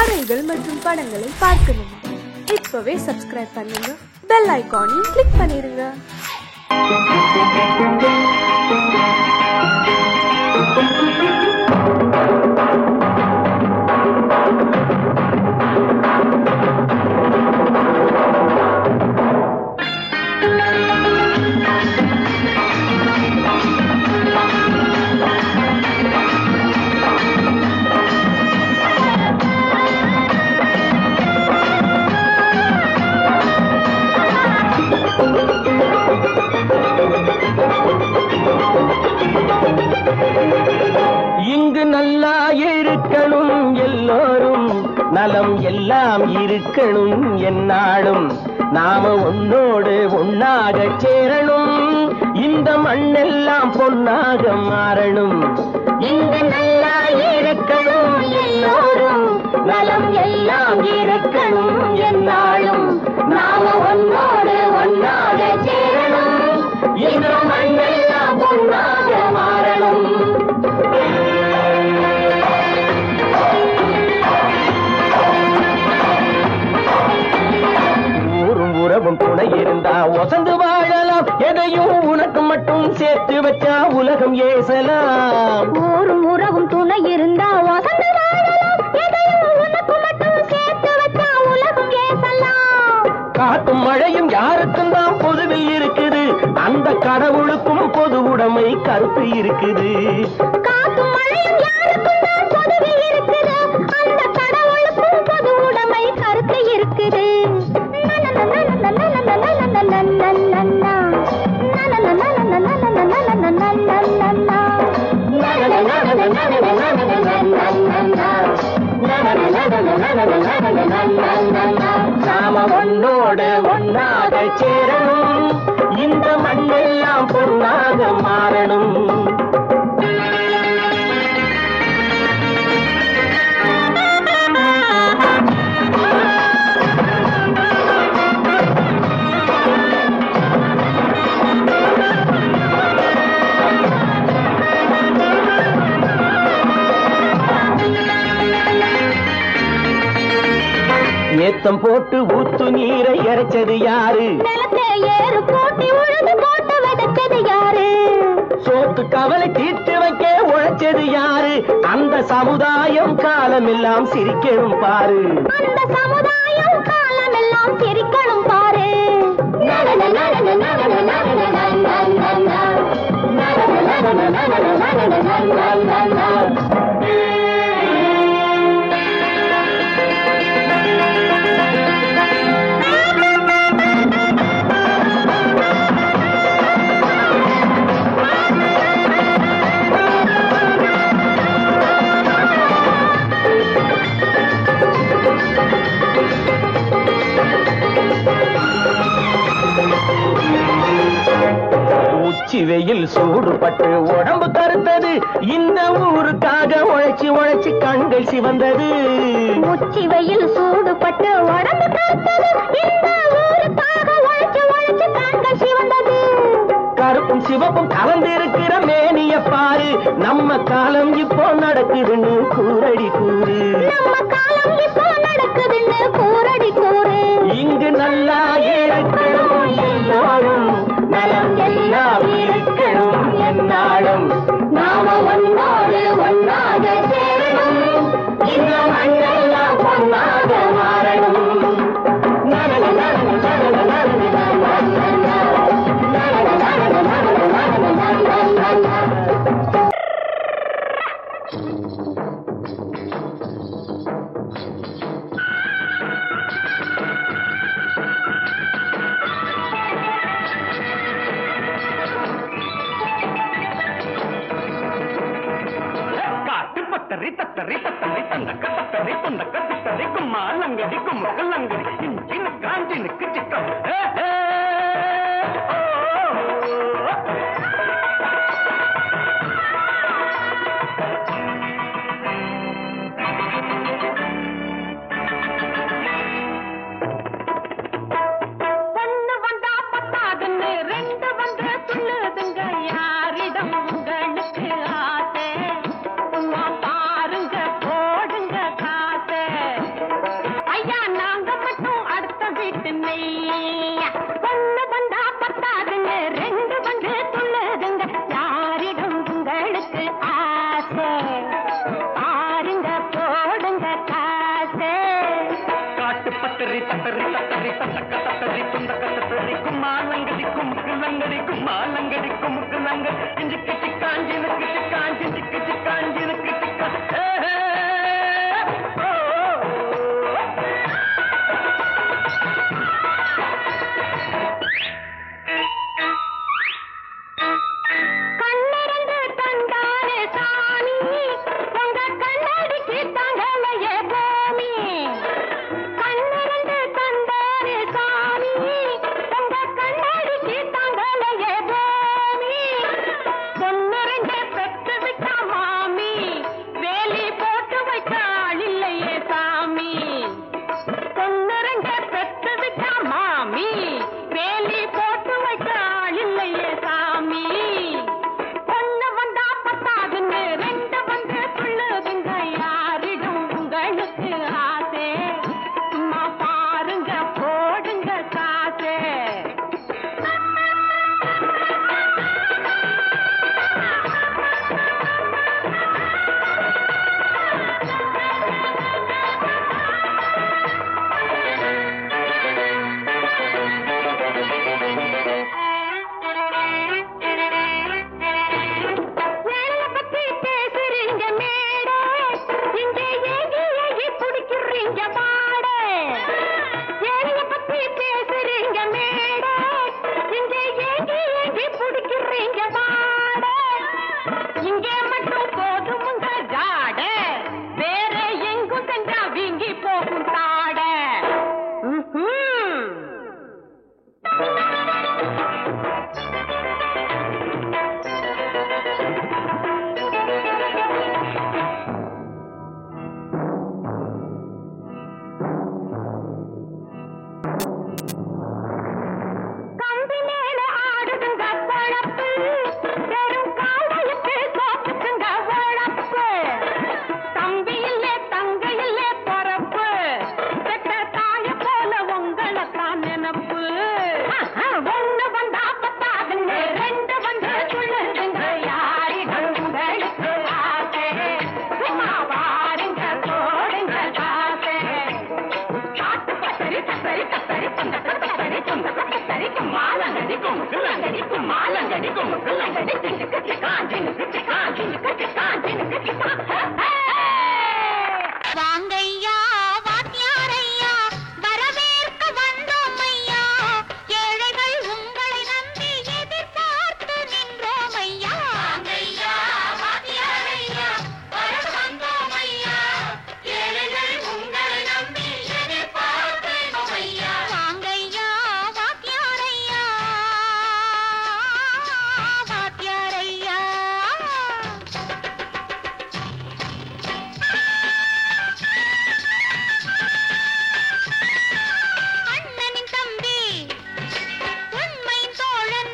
பாடல்கள் மற்றும் படங்களை பார்க்கணுமா? இப்பவே சப்ஸ்கிரைப் பண்ணுங்க, பெல் ஐகானையும் கிளிக் பண்ணிருங்க. இங்கு நல்லா இருக்கணும் எல்லோரும், நலம் எல்லாம் இருக்கணும் என்னாலும். நாம ஒன்னோடு ஒன்னாக சேரணும், இந்த மண்ணெல்லாம் பொன்னாக மாறணும். இங்கு நல்லா இருக்கணும் எல்லோரும், நலம் எல்லாம் இருக்கணும் என்னாலும். நாம ஒன்னோடு ஒன்னாக சேரணும், இந்த மண்ணெல்லாம் பொன்னாக மாறணும். ஊரும் உறவும் துணை இருந்தா ஒசந்து வாழலாம், எதையும் உனக்கு மட்டும் சேர்த்து வச்சா உலகம் ஏசலாம். ஊரும் உறவும் துணை இருந்தா ஒசந்து வாழலாம், எதையும் உனக்கு மட்டும் சேர்த்து வச்சா உலகம் ஏசலாம். காத்தும் மழையும் யாருக்கும் தான் பொதுவில் இருக்குது, அந்த கடவுளுக்கும் பொது உடைமை கருத்து இருக்குது. காத்தும் மழையும் யாருக்கும் தான் பொதுவில் இருக்குது, அந்த கடவுளுக்கும் பொது உடைமை கருத்து இருக்குது. நாம ஒன்னோடு ஒன்னாக சேரணும், இந்த மண்ணெல்லாம் பொன்னாக மாறணும். ஏத்தம் போட்டு ஊத்து நீரை இறைச்சது யாரு? நிலத்தை ஏறு போட்டி உழுது போட்டு விதைச்சது யாரு? சோத்து கவலை தீர்த்து வைக்க உழைச்சது யாரு? அந்த சமுதாயம் காலமெல்லாம் சிரிக்கணும் பாரு. அந்த சமுதாயம் காலமெல்லாம் சிரிக்கணும் பாரு. உச்சி வெயில் சூடுபட்டு உடம்பு கருத்தது, இந்த ஊருக்காக உழைச்சி உழைச்சி கண்கள் சிவந்தது. உச்சி வெயில் சூடுபட்டு உடம்பு கருத்தது, இந்த ஊருக்காக உழைச்சி உழைச்சி கண்கள் சிவந்தது. கருப்பும் சிவப்பும் கலந்திருக்கிற மேனிய பாரு, நம்ம காலம் இப்போ நடக்குதுன்னு கூரடி கூறு. நம்ம காலம் இப்போ நடக்குதுன்னு கூரடி கூறு. இங்கு நல்லா இருக்கணும் எல்லோரும், நலம் எல்லாம் இருக்கணும் என்னாலும். நாம ஒன்னோடு ஒன்னாக சேரணும், இந்த மண்ணெல்லாம் பொன்னாக மாறணும். தத்தரி தத்தரி தத்தரி தந்தக்க தத்தரி துண்டக்க தித்தரி கும்மா லங்கடி கும்முக்கு லங்கடி இஞ்சினு காஞ்சினுக்கு சிக்கம். ஒண்ணு வந்தா பத்தாதுன்னு ரெண்டு வந்து சொல்லுதுங்க, யாரிடம் உங்களுக்கு ஆசை? பாருங்க போடுங்க காசை. தந்தக்க தத்தரி துந்தக்க தத்தரி கும்மாலங்கடி குமுக்கு லங்கடி கும்மாலங்கடி குமுக்கு லங்க இஞ்சிக்கு சிக்காஞ்சினுக்கு சிக்காஞ்சி சிக்கு சிக்காஞ்சினுக்கு சிக்கா வாங்கையா வாத்தியாரையா வரவேற்க வந்தோம் ஐயா ஏழைகள் உங்களை நம்பி எதிர்பார்த்து நின்றோம் ஐயா வாங்கையா வாத்தியாரையா வர வந்தோம் ஐயா ஏழைகள் உங்களை நம்பி எதிர்பார்த்து ஐயா வாங்கையா வாத்தியாரையா வாத்தியாரையா அண்ணனின் தம்பி உண்மையின் தோழன்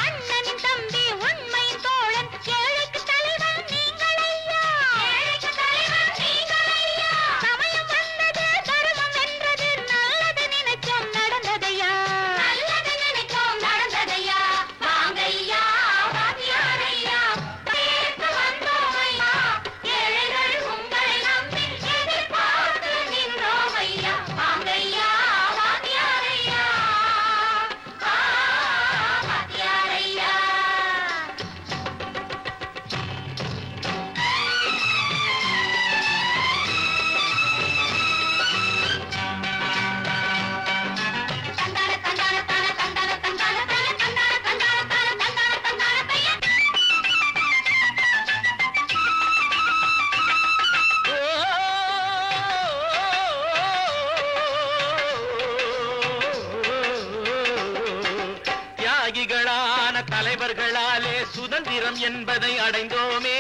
அண்ணனின் தம்பி உண்மையின் தோழன் ஏழைக்கு தலைவன் நீங்கள் ஐயா ஏழைக்கு தலைவன் நீங்கள் ஐயா சமயம் வந்தது தர்மம் வென்றது நல்லது நினைச்சோம் நடந்ததையா நல்லது நினைச்சோம் நடந்ததையா வாங்கையா வாத்தியாரையா பேர்த்து வந்தோம் ஐயா ஏழைகள் உங்களை நம்பி எதிர்பார்த்து நின்றோம் ஐயா வாங்கையா வாத்தியாரையா வாத்தியாரையா தந்தான தந்தான தான தந்தான தந்தான தான தந்தான தந்தான தான தந்தான தந்தான தையா தியாகிகளான தலைவர்களாலே சுதந்திரம் என்பதை அடைந்தோமே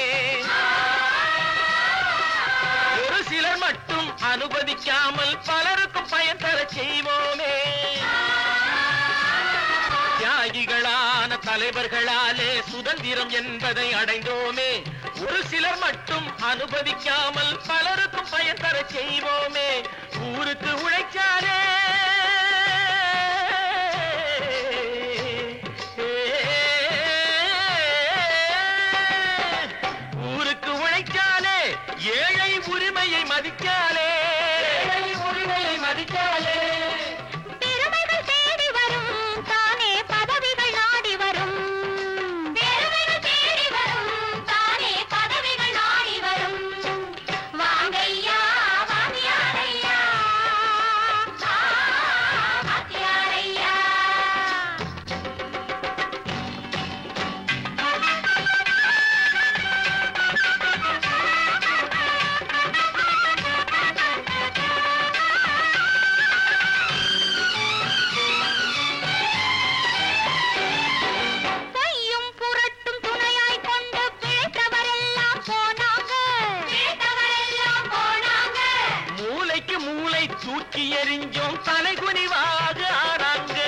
ஒரு சிலர் மட்டும் அனுமதிக்காமல் பலருக்கும் பயன் தர செய்வோமே தியாகிகளான தலைவர்களாலே சுதந்திரம் என்பதை அடைந்தோமே ஒரு சிலர் மட்டும் அனுமதிக்காமல் பலருக்கும் பயன் தர செய்வோமே ஊருக்கு உழைச்சாரே ஊருக்கு உழைச்சாலே ஏழை உரிமையை மதிச்சாலே ஏழை உரிமையை மதிச்சாலே கல்லை தூக்கி எறிஞ்சோம் தலைகுனிவாக ஆனாங்க.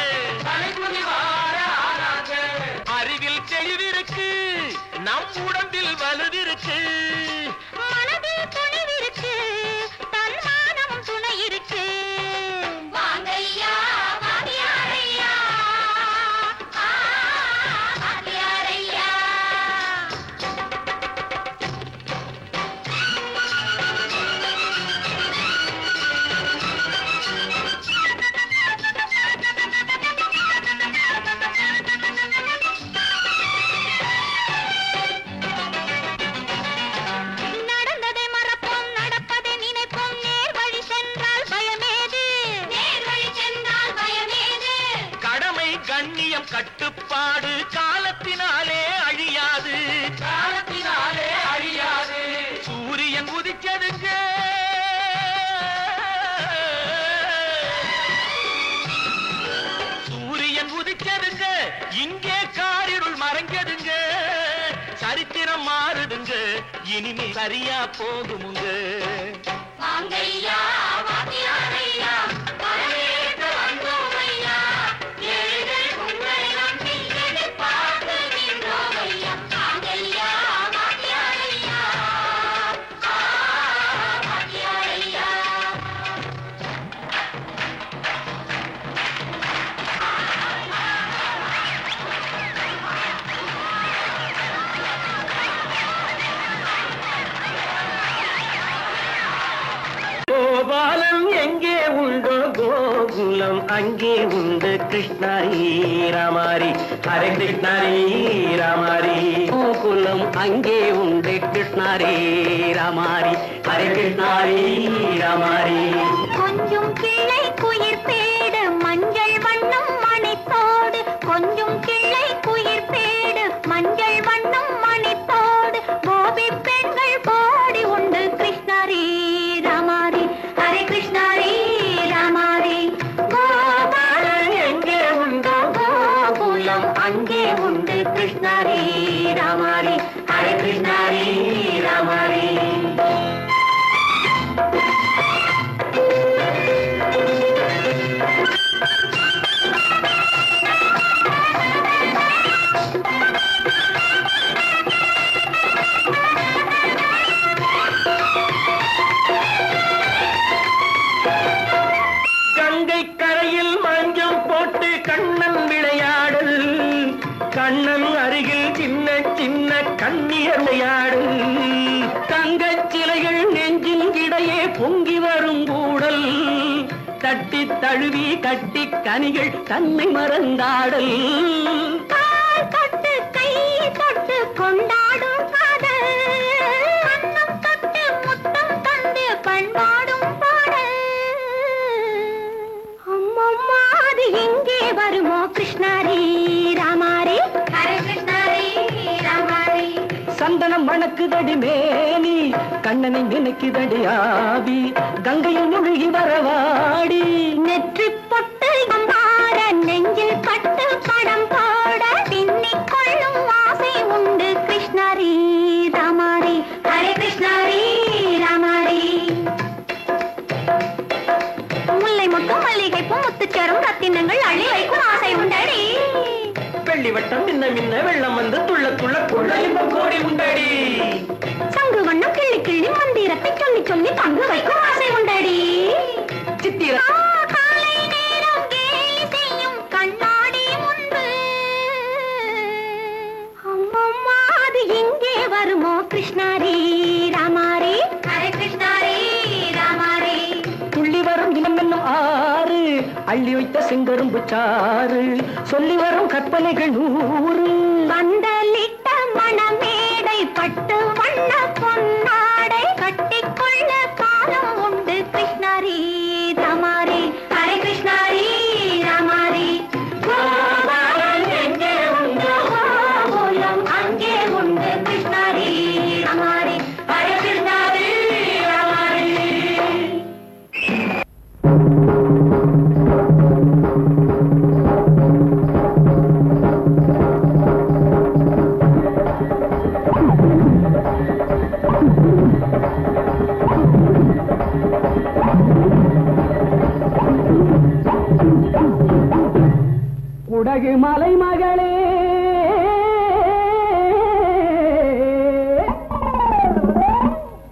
அறிவில் தெளிவிருக்கு, நம் உடம்பில் வலுவிருக்கு, மனதில் துணிவிருக்கு, தன்மானம் துணை இருக்கு. வாங்கையா வாத்தியாரையா, வாத்தியாரையா. நடந்ததை மறப்போம், நடப்பதை நினைப்போம், நேர் வழி சென்றால் பயமேது, நேர் வழி சென்றால் பயமேது. கடமை கண்ணியம் கட்டுப்பாடு காலத்தினாலே அழியாது, காலத்தினாலே அழியாது. சூரியன் உதிச்சதுங்க, சூரியன் உதிச்சதுங்க, இங்கே காரிருள் மறைஞ்சதுங்க. சரித்திரம் மாறுதுங்க, இனிமே சரியா போகுமுங்க. வாங்கையா வாத்தியாரையா, வரவேற்க வந்தோமையா, ஏழைகள் உங்களை நம்பி எதிர்பார்த்து நின்றோமையா. வாங்கையா வாத்தியாரையா, வாத்தியாரையா. கோபாலம் எங்கே உண்டோ கோகுலம் அங்கே உண்டு கிருஷ்ணாரி ராமாரி. ஹரே கிருஷ்ணாரி ராமாரி. கோகுலம் அங்கே உண்டு கிருஷ்ணாரி ராமாரி. ஹரே கிருஷ்ணாரி ராமாரி. கொஞ்சம் கிளை குயிர் பேடு மஞ்சள் வண்ணம் மணித்தோடு, கொஞ்சம் கிளை குயிர் பேடு மஞ்சள் வண்ணம் மணித்தோடு, கோபி பெண்கள் கோடி உண்டு கிருஷ்ணாரி ராமாரி. ஹரே கிருஷ்ணாரி ராமாரி. கோபாலம் எங்கே உண்டோ கோகுலம் அங்கே உண்டு கிருஷ்ணாரி ராமாரி. ஹரே கிருஷ்ணாரி ராமாரி. கங்கை கரையில் மஞ்சம் போட்டு கண்ணன் விளையாடல், கண்ணன் அருகில் சின்ன சின்ன கண்ணியர் விளையாடல், தங்கச் சிலைகள் நெஞ்சின் இடையே பொங்கி வரும் கூடல், தட்டி தழுவி கட்டி கனிகள் தன்னை மறந்தாடல். கால் தொட்டு கை தொட்டு கொண்டாடும் காதல், கண்ணம் தொட்டு முத்தம் தந்து பண்பாடும் பாடல். அம்மம்மா அது எங்கே வருமோ கிருஷ்ணாரி ராமாரி. ஹரே கிருஷ்ணாரி ராமாரி. சந்தனம் மணக்குதடி மேனி, கண்ணனை நினைக்குதடி ஆவி, கங்கையில் முழுகி வரவாடி. நெற்றி பொட்டு மாற நெஞ்சில் பட்டு படம் போட, பின்னிக் கொள்ளும் ஆசை உண்டு கிருஷ்ணாரி ராமாரி. ஹரே கிருஷ்ணாரி ராமாரி. முல்லை மொட்டும் மல்லிகை பூ முத்துச்சரம் ரத்தினங்கள் அள்ளி வைக்கும் ஆசை உண்டடி. வெள்ளி வட்டம் மின்ன மின்ன வெள்ளம் வந்து துள்ள துள்ள கொள்ள இன்பம் கோடி உண்டடி. சங்கு வண்ணம் கிள்ளி கிள்ளி மந்திரத்தை சொல்லி சொல்லி தங்கு வைக்கும் ஆசை உண்டடி. சித்திர காலை நேரம் கேலி செய்யும் கண்ணாடி முன்பு, அம்மம்மா அது எங்கே வருமோ கிருஷ்ணாரி ராமாரி. ஹரே கிருஷ்ணாரி ராமாரி. துள்ளி வரும் இனம் என்னும் ஆறு, அள்ளி வைத்த செங்கரும்பு சாறு, சொல்லி வரும் கற்பனைகள் 100. பந்தலிட்ட மணமேடை பட்டு வண்ண பொன்னாடை, கட்டிக்கொள்ள காலம் உண்டு கிருஷ்ணாரி ராமாரி. ஹரே கிருஷ்ணாரி ராமாரி. கோபாலம் எங்கே உண்டு கோகுலம் அங்கே உண்டு கிருஷ்ணாரி ராமாரி. ஹரே கிருஷ்ணாரி ராமாரி. குடகு மலை மகளே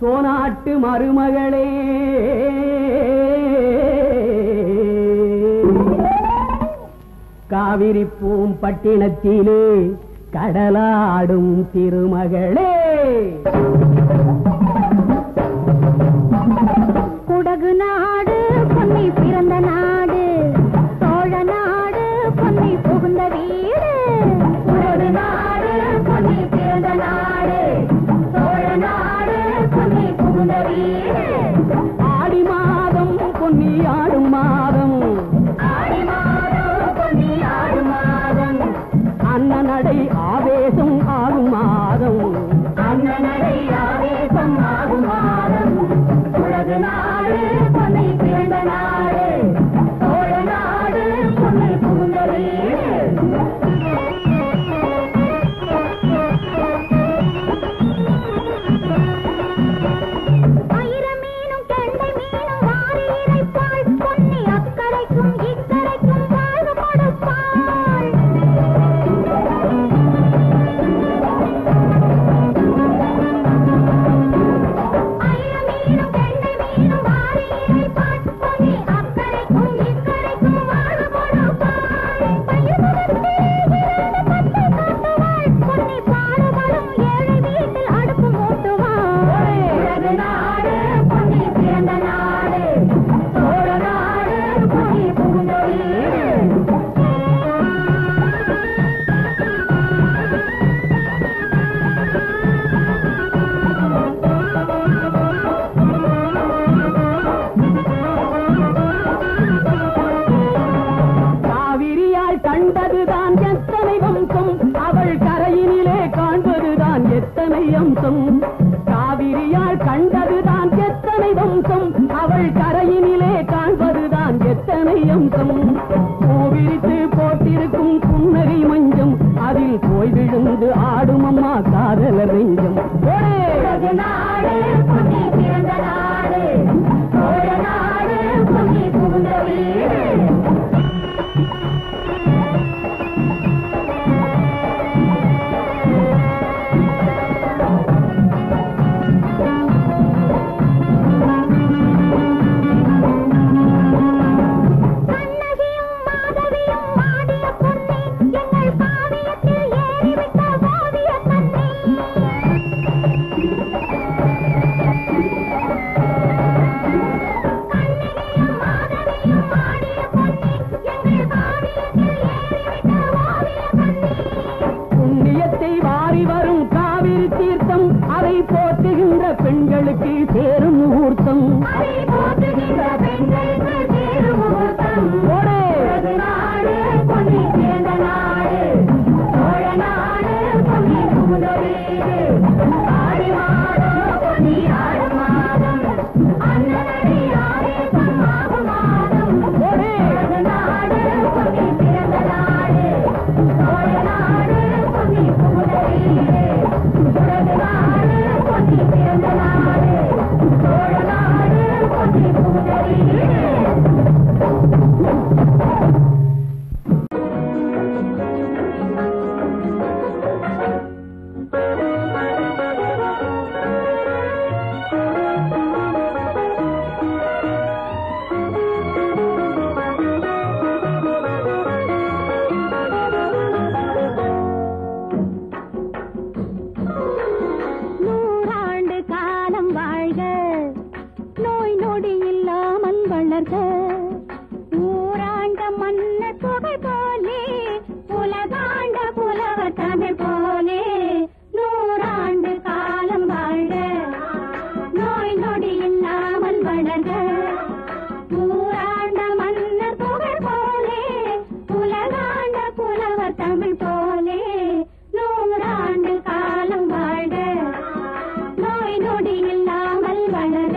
சோனாட்டு மருமகளே காவிரி பூம்பட்டினத்திலே கடலாடும் திருமகளே குடகு நாடு பொன்னி பிறந்த நாடு சோழ நாடு பொன்னி புகுந்த வீடு குடகு நாடு பொன்னி பிறந்த நாடு சோழ நாடு பொன்னி புகுந்த வீடு ஆடி மாதம் பொன்னி ஆடும் மாதம் ஆடி மாதம் பொன்னி ஆடும் மாதம் அண்ணனடை ஆவேசம் ஆகும் மாதம் அண்ணனடை ஆவேசம் ஆகும் மாதம் குடகு நாடு பொன்னி பிறந்த நாடு சோழ நாடு பொன்னி புகுந்த வீடு ஆயிரமீனும் கெண்டை மீனும் வாரி இறைப்பாள் பொன்னி அக்கரைக்கும் இக்கரைக்கும் வாழ்வு கொடுப்பாள் ஆயிரமீனும் கெண்டை மீனும் வாரி இறைப்பாள் பொன்னி அக்கரைக்கும் இக்கரைக்கும் வாழ்வு கொடுப்பாள் பயிர்முகத்தே இருந்து பத்தை காட்டுவாள் பொன்னி பாடுபடும் ஏழை வீட்டில் அடுப்பு மூட்டுவாள் உலகு நாடு பொன்னி பிறந்த நாடு சோழ நாடு பொன்னி புகுந்த வீடு காவிரியால் கண்டதுதான் எத்தனை வம்சம் அவள் கரையினிலே காண்பதுதான் எத்தனை அம்சம் காவிரியால் கண்டதுதான் எத்தனை வம்சம் அவள் கரையினிலே காண்பதுதான் எத்தனை அம்சம் பூவிரித்து போட்டிருக்கும் புன்னகை மஞ்சம் அதில் போய் விழுந்து ஆடும் அம்மா காதலர் நெஞ்சம் உலகு நாடு பொன்னி பிறந்த நாடு சோழ நாடு பொன்னி புகுந்த வீடு கண்ணகியும் மாதவியும் ஆடிய பொன்னி எங்கள் காவியத்தில் ஏறிவிட்ட ஓவிய கண்ணி கண்ணகியும் மாதவியும் ஆடிய பொன்னி எங்கள் காவியத்தில் ஏறிவிட்ட ஓவிய கண்ணி புண்ணியத்தை வாரி வரும் காவிரி தீர்த்தம் அதை போற்றுகின்ற பெண்களுக்கு சேரும் முகூர்த்தம் அதை போற்றுகின்ற பெண்களுக்கு சேரும் முகூர்த்தம் உலகு நாடு பொன்னி பிறந்த நாடு சோழ நாடு பொன்னி புகுந்த வீடு ஆடி மாதம் பொன்னி ஆடும் மாதம் அண்ணனடி ஆவேசம் ஆகும் மாதம் உலகு நாடு பொன்னி பிறந்த நாடு சோழ நாடு பொன்னி புகுந்த வீடு உலகு நாடு பொன்னி பிறந்த நாடு சோழ நாடு பொன்னி புகுந்த வீடு நூறாண்டு காலம் வாழ்க நோய் நொடி இல்லாமல் வளர்க ஊராண்ட மன்னர் தொகை போலே உலகாண்ட புலவர் தமிழ் போலே நூறாண்டு காலம் வாழ்க நோய் நொடி இல்லாமல் வளர்க ஊராண்ட மன்னர் தொகை போலே உலகாண்ட புலவர் தமிழ் போலே நூறாண்டு காலம் வாழ்க நோய் நொடி இல்லாமல் வளர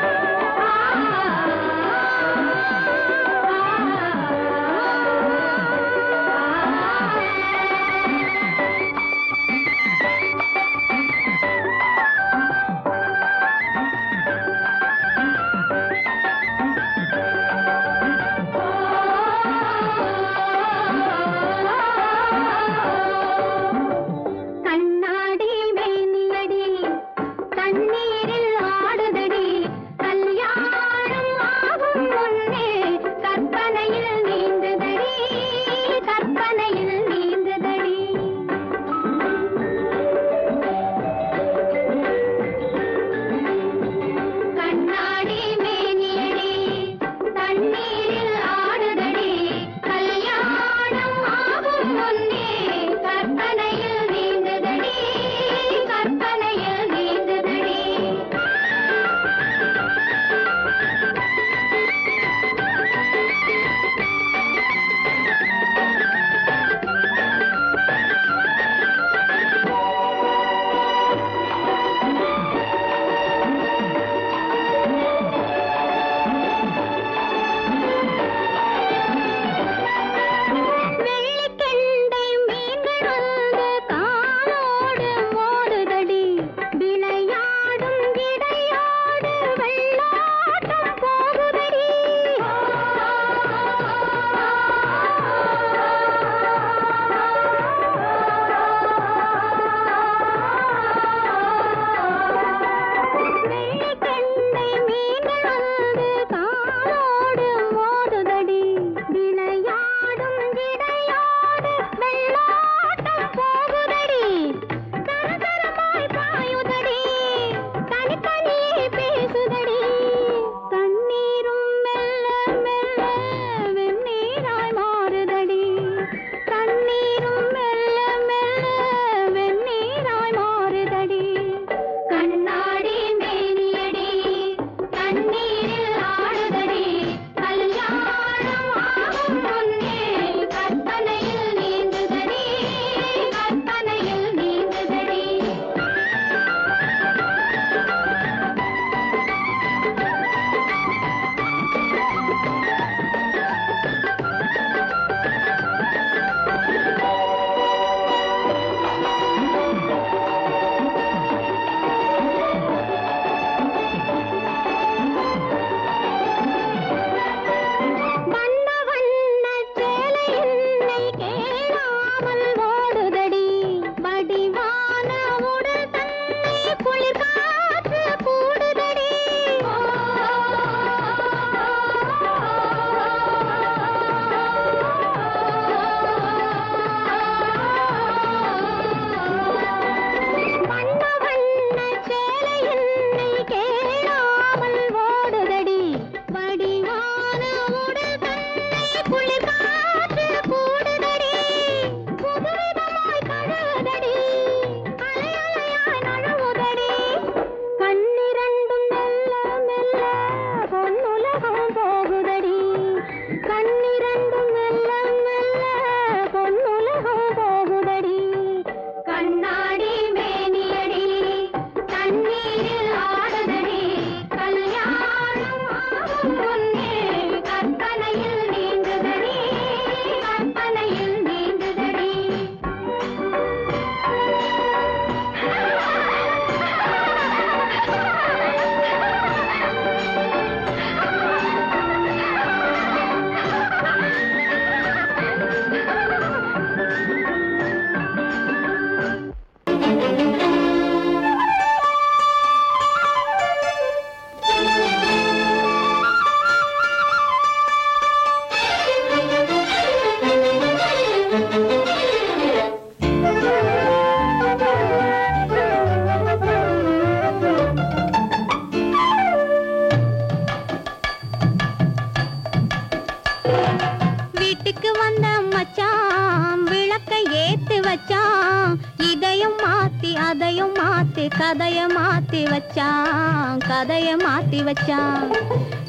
அதையும் மாத்தி கதைய மாத்தி வச்சான், கதைய மாத்தி வச்சான்.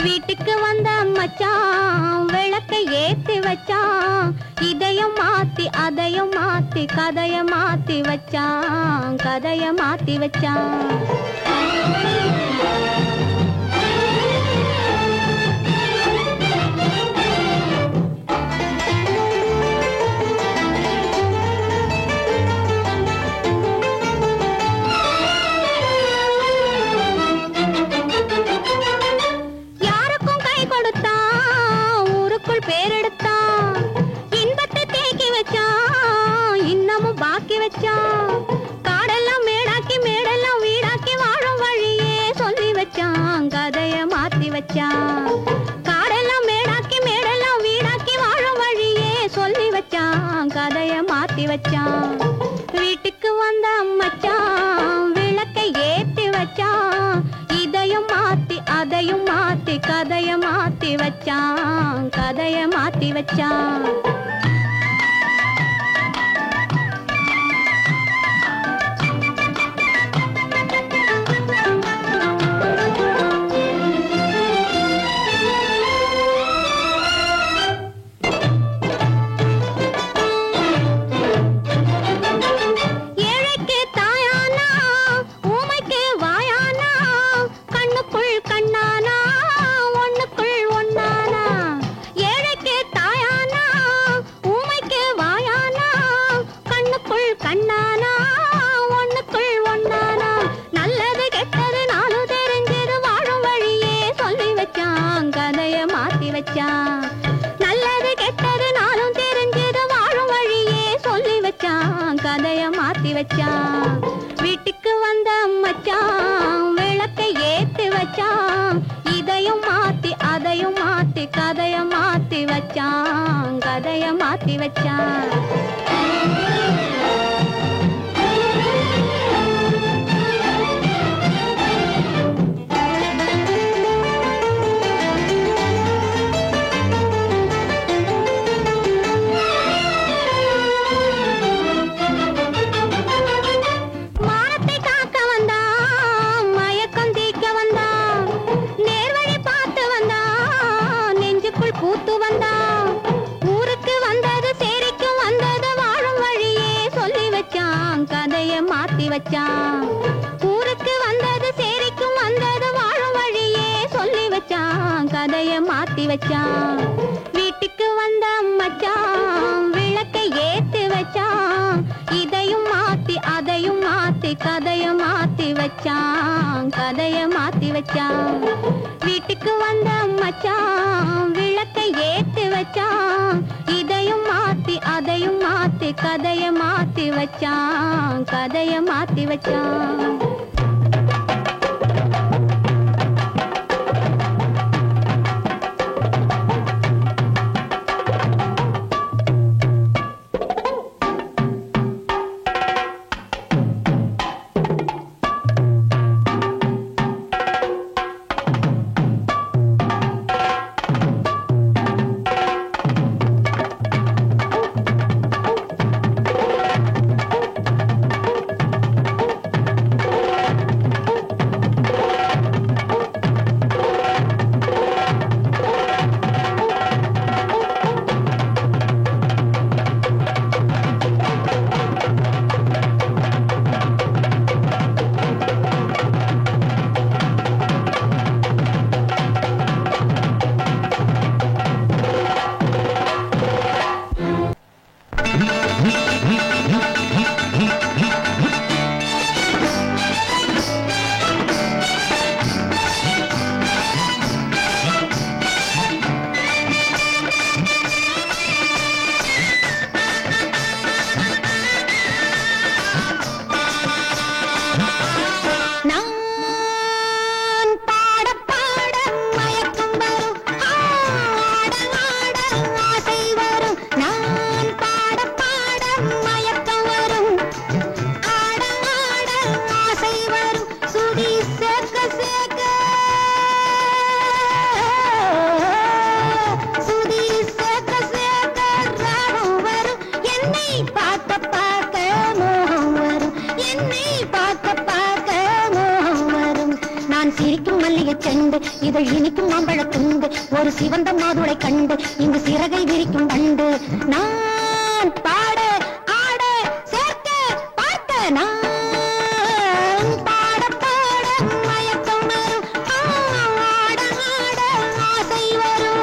வீட்டுக்கு வந்த மச்சான் விளக்கை ஏத்தி வச்சான், இதையும் மாத்தி அதையும் மாத்தி கதைய மாத்தி வச்சான், கதைய மாத்தி வச்சான். காடெல்லாம் மேடாக்கி மேடெல்லாம் வீடாக்கி வாழும் வழியே சொல்லி வச்சான், கதைய மாத்தி வச்சான். காடெல்லாம் மேடாக்கி மேடெல்லாம் வீடாக்கி வாழும் வழியே சொல்லி வச்சான், கதைய மாத்தி வச்சான். வீட்டுக்கு வந்த மச்சான் விளக்கை ஏத்தி வச்சான், இதையும் மாத்தி அதையும் மாத்தி கதைய மாத்தி வச்சான், கதைய மாத்தி வச்சான். நல்லது கெட்டது நானும் தெரிஞ்சது வாழும் வழியே சொல்லி வச்சான், கதைய மாத்தி வச்சான். வீட்டுக்கு வந்த மச்சான் விளக்கை ஏத்தி வச்சான், இதையும் மாத்தி அதையும் மாத்தி கதைய மாத்தி வச்சான், கதைய மாத்தி வச்சான். பூத்து வந்தான் ஊருக்கு வந்தது சேரிக்கு வந்தது வாழும் வழியே சொல்லி வச்சான், கதைய மாத்தி வச்சான். ஊருக்கு வந்தது சேரிக்கும் வந்தது வாழும் வழியே சொல்லி வச்சான், கதைய மாத்தி வச்சான். வீட்டுக்கு வந்த மச்சான் விளக்கை ஏத்தி வச்சான், இதையும் மாத்தி அதையும் மாத்தி கதைய மாத்தி வச்சான், கதைய மாத்தி வச்சான். வீட்டுக்கு வந்த மச்சான் விளக்கை ஏத்தி வச்சான், இதையும் மாத்தி அதையும் மாத்தி கதைய மாத்தி வச்சான், கதைய மாத்தி வச்சான். பார்க்க பார்க்க மோகம் வரும். நான் சிரிக்கும் மல்லிகை செண்டு இதழ் இனிக்கும் மாம்பழ துண்டு ஒரு சிவந்த மாதுளை கண்டு இங்கு சிறகை விரிக்கும் பண்டு நான் பாட ஆட சேர்க்க பார்க்க நான் பாட பாட மயக்கம் வரும் ஆட ஆட ஆசை வரும்.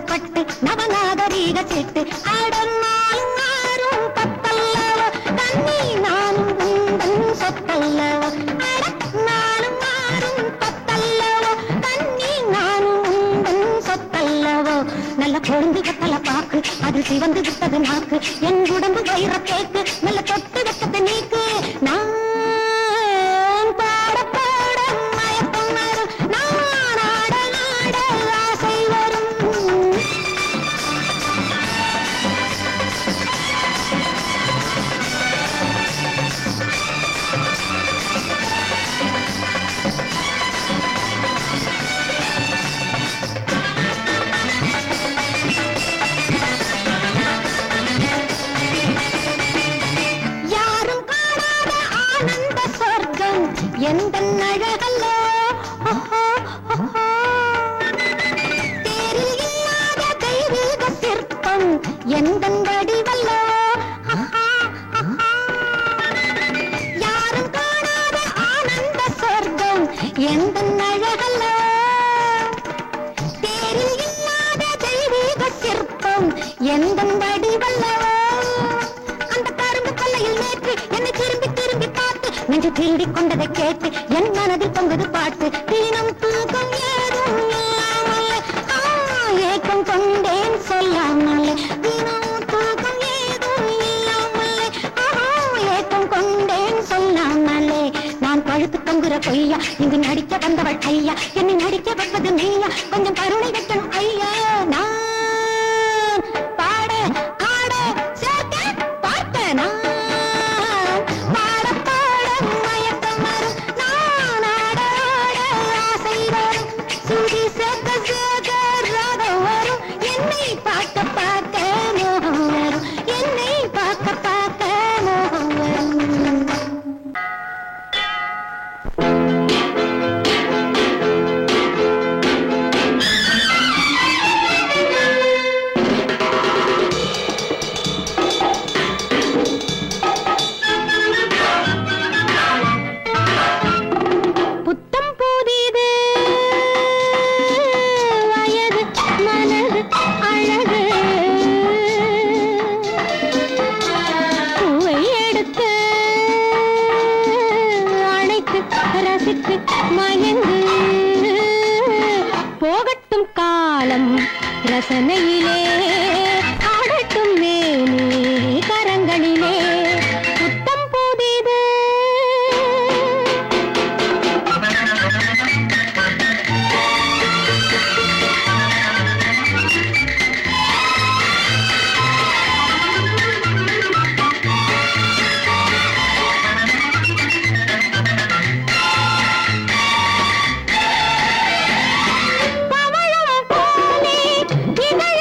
பட்டு நவநாகரீக சிட்டு அடனாலும் மாறும் பத்தல்லவ தண்ணி நானும் உந்தன் சொத்தல்லவ நானும் மாறும் பத்தல்லவ தண்ணி நானும் உந்தன் சொத்தல்லவோ. நல்ல கொழுந்து கத்தல பாக்கு அது சிவந்து விட்டது நாக்கு என் உடம்பு வைர கேக்கு நல்ல தொட்டு வெட்டது நீக்கு நான் பாட பாட மயக்கம் வரும் நான் ஆட ஆட ஆசை வரும். எந்த அழகல்லோ தேரில் இல்லாத தெய்வீக சிற்பம் எந்த வடிவல்லோ யாரும் காணாத ஆனந்த சொர்க்கம் எந்த அழகல்லோ தேரில் இல்லாத தெய்வீக சிற்பம் எந்த வடிவல்லவோ. அந்த கரும்பு கொல்லையில் நேற்று என்னை திரும்பி திரும்பி பார்த்து நெஞ்சு திருடி கொண்டதை கேட்டு என் மனதில் பொங்குது பாட்டு தினம் தூக்கம் ஏதும் இல்லாமல் ஏக்கம் கொண்டேன் சொல்லாமல் தினம் தூக்கம் ஏதும் இல்லாமல் ஏக்கம் கொண்டேன் சொல்லாமலே. நான் பழுத்து தொங்குற பொய்யா இங்கு நடிக்க வந்தவள் ஐயா என்னை நடிக்க வைப்பது நீயா கொஞ்சம் கருணை வைக்கணும் ஐயா. நான் பாட ஆட சேர்க்க பார்க்க நான் பார்க்க பார்க்க மோகம் வரும் என்னை பார்க்க பார்க்க மோகம் வரும். புத்தம் புதிது வயது மனது அழகு பூவை எடுத்து அணைத்து ரசித்து மயங்கு போகட்டும் காலம் ரசனையிலே ஆடட்டும் மேனி கரங்களிலே புத்தம் புதிது. பவழம் போலே இதழ்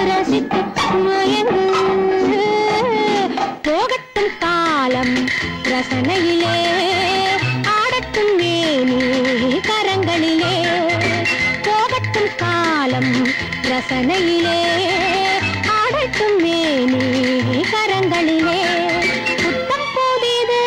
ரசித்து மயங்கு போகட்டும் காலம் ரசனையிலே ஆடட்டும் மேனி கரங்களிலே போகட்டும் காலம் ரசனையிலே ஆடட்டும் மேனி கரங்களிலே புத்தம் புதிது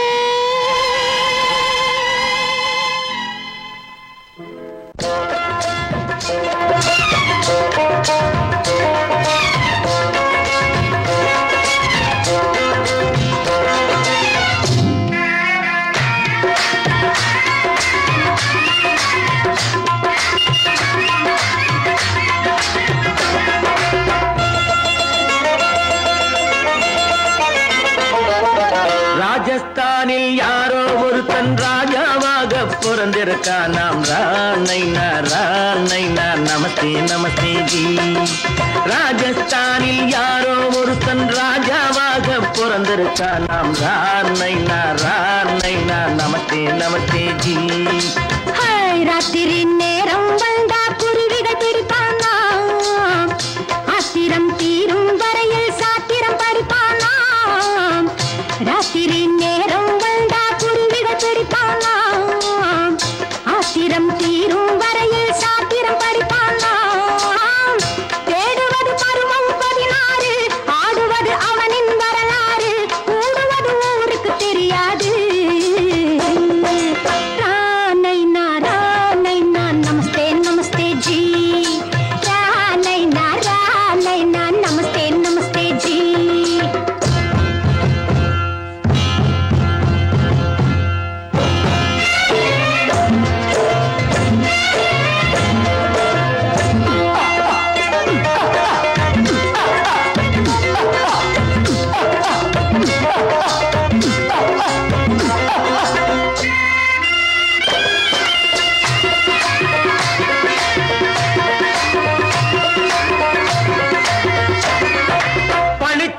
ராஜஸ்தானில் யாரோ ஒருத்தன் ராஜாவாக பிறந்திருக்கான். நாம் ராணைனா ராணைனா நமஸ்தே நமஸ்தே ஜி. ராஜஸ்தானில் யாரோ ஒருத்தன் ராஜாவாக பிறந்திருக்கான். நாம் ராணைனா ராணைனா நமஸ்தே நமஸ்தே ஜி. ராத்திரி நேரம் வந்தா குருவிகள் பிடிப்பானா ஆத்திரம் தீரும் வரையில் சாத்திரம் படிப்பானா. ராத்திரி நேரம் வந்தா குருவிகள் பிடிப்பானா ஆத்திரம் தீரும் வரையில் சாத்திரம் படிப்பானா. தேடுவது பருவம் 16 ஆடுவது அவனின் வரலாறு கூடுவது ஊருக்கு தெரியாது. நமஸ்தே நமஸ்தே ஜி ரானைனா நமஸ்தே நமஸ்தே ஜி.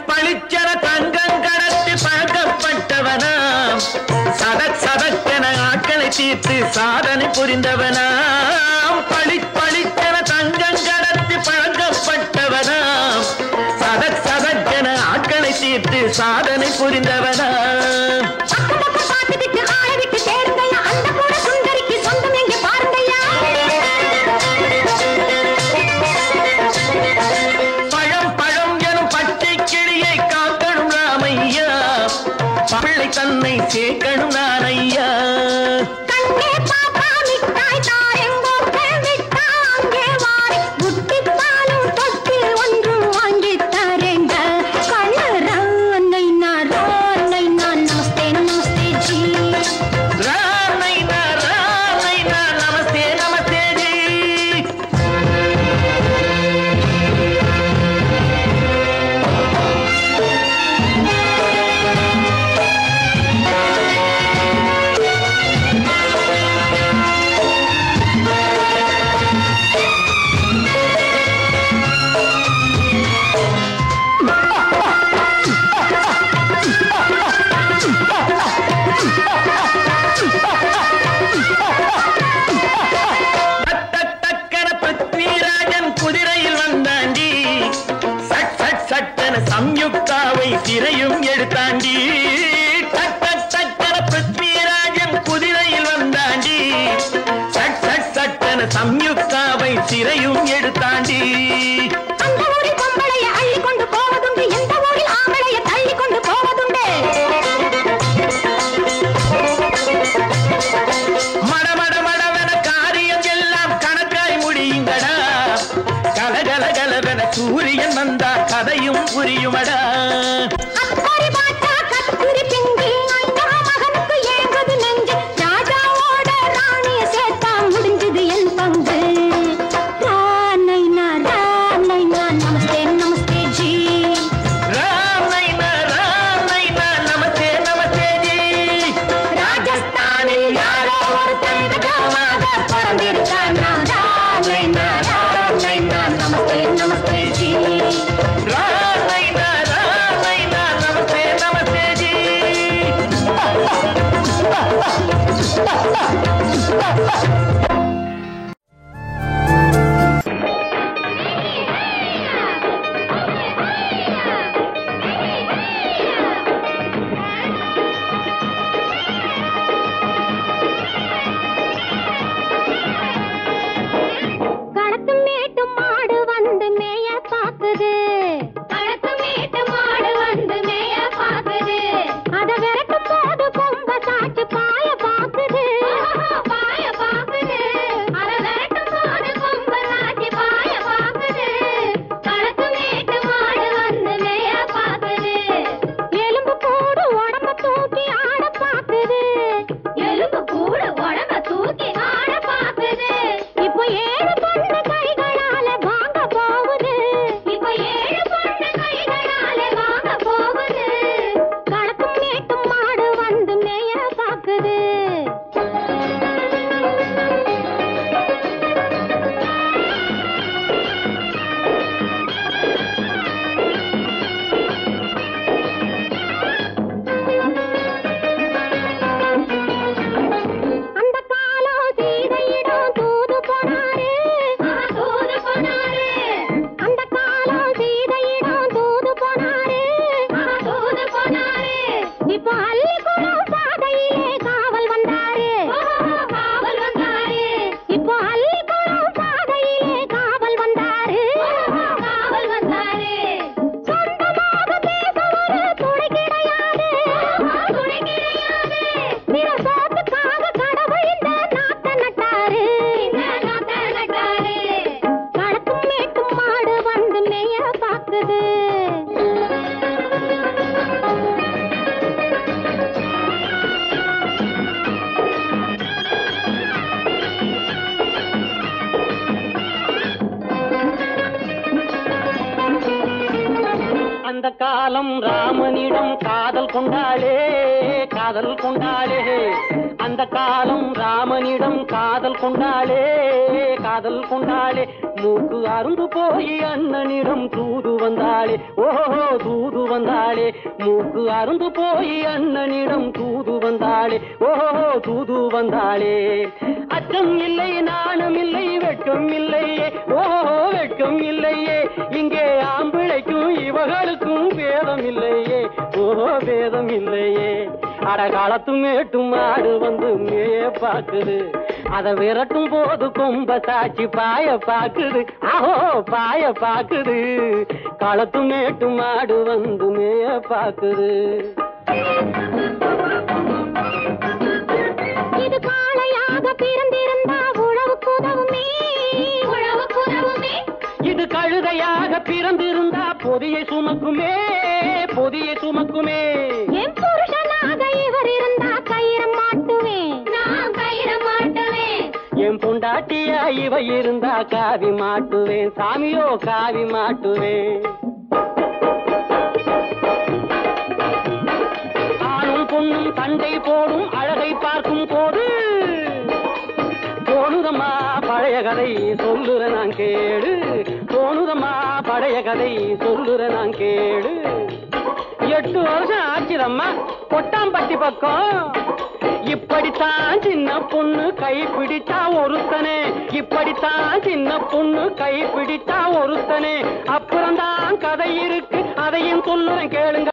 பளிச்சர தங்கம் கடத்தி பழக்கப்பட்டவனாம். சதக் சதக்கென ஆட்களை தீர்த்து சாதனை புரிந்தவனாம். பளிச்சர தங்கம் கடத்தி பழக்கப்பட்டவனாம். சதக் சதக்கென ஆட்களை தீர்த்து சாதனை புரிந்தவனாம். பிள்ளை தன்னை சேர்க்கணும் நான் ஐயா. கண்ணே பாப்பா மிட்டாய் தாரெங்கோ விட்டாங்கே வாரி புட்டிப்பாலும் தொட்டி ஒன்று வாங்கி தரேங்க. ரானைனா நமஸ்தே நமஸ்தே ஜி. ரானைனா நமஸ்தே நமஸ்தே ஜி. சம்யுக்தாவை சிறையும் எடுத்தாண்டி. டக்கன பிருத்விராஜன் குதிரையில் வந்தாண்டி. சட்டன சம்யுக்தாவை சிறையும் எடுத்தாண்டி. அந்த ஊரில் பொம்பளைய அள்ளி கொண்டு போவதுண்டு எந்த ஊரில் ஆம்பளைய தள்ளி கொண்டு போவதுண்டு. மடமடவென காரியம் எல்லாம் கணக்காய் முடியுங்கடா. கலகலகலவென சூரியன் வந்தா கதையும் புரியுமடா. அக்கறி பாட்டா கத்துரி பிங்கி ஐயா மகனுக்கு ஏங்குது நெஞ்சு. ராஜாவோட ராணிய சேர்த்தா முடிஞ்சது என் பங்கு. ரானைனா நமஸ்தே நமஸ்தே ஜி. ரானைனா நமஸ்தே நமஸ்தே ஜி. ராஜஸ்தானில் யாரோ ஒருத்தன் ராஜாவாக பிறந்திருக்கான். ரானைனா நமஸ்தே நமஸ்தே ஜி. ரானைனா அந்த காலம் ராமனிடம் காதல் கொண்டாளே காதல் கொண்டாளே அந்த காலம் ராமனிடம் காதல் கொண்டாளே காதல் கொண்டாளே மூக்கு அருந்து போய் அண்ணனிடம் தூது வந்தாளே ஓஹோ தூது வந்தாளே மூக்கு அருந்து போய் அண்ணனிடம் தூது வந்தாளே ஓஹோ தூது வந்தாளே அச்சம் இல்லை நாணம் இல்லை வெட்கம் இல்லையே ஓஹோ வெட்கம் இல்லையே இங்கே ஆம்பிளைக்கும் இவர்களுக்கும் பேதம் இல்லையே ஓஹோ பேதம் இல்லையே அடகாலத்து மேட்டும் மாடு வந்து மேய பாக்குது அத விரட்டும் போது கொம்ப சாட்சி பாய பாக்குது ஆஹோ பாய பாக்குது களத்து மேட்டும் மாடு வந்து மேய பாக்குது இது காளையாக பிறந்திருந்தா உழவுக்கு உதவுமே உழவுக்கு உதவுமே இது கழுதையாக பிறந்திருந்தா பொதியை சுமக்குமே பொதியை சுமக்குமே என் புருஷனாக இவர் இருந்தா கயிறு மாட்டுவேன் நான் கயிறு மாட்டுவேன் என் பொண்டாட்டியா இவ இருந்தா காவி மாட்டுவேன் சாமியோ காவி மாட்டுவேன் ஆணும் பொண்ணும் சண்டை போடும் அழகை பார்க்கும் போது தோணுதம்மா பழைய கதை சொல்லுற நான் கேளு தோணுதம்மா பழைய கதை சொல்லுற நான் கேளு 8 வருஷம் ஆச்சுதம்மா கொட்டாம்பட்டி பக்கம் இப்படித்தான் சின்ன பொண்ணு கை பிடித்தா ஒருத்தனே இப்படித்தான் சின்ன பொண்ணு கை பிடித்தா ஒருத்தனே அப்புறம்தான் கதை இருக்கு அதையும் சொல்லுறேன் கேளுங்க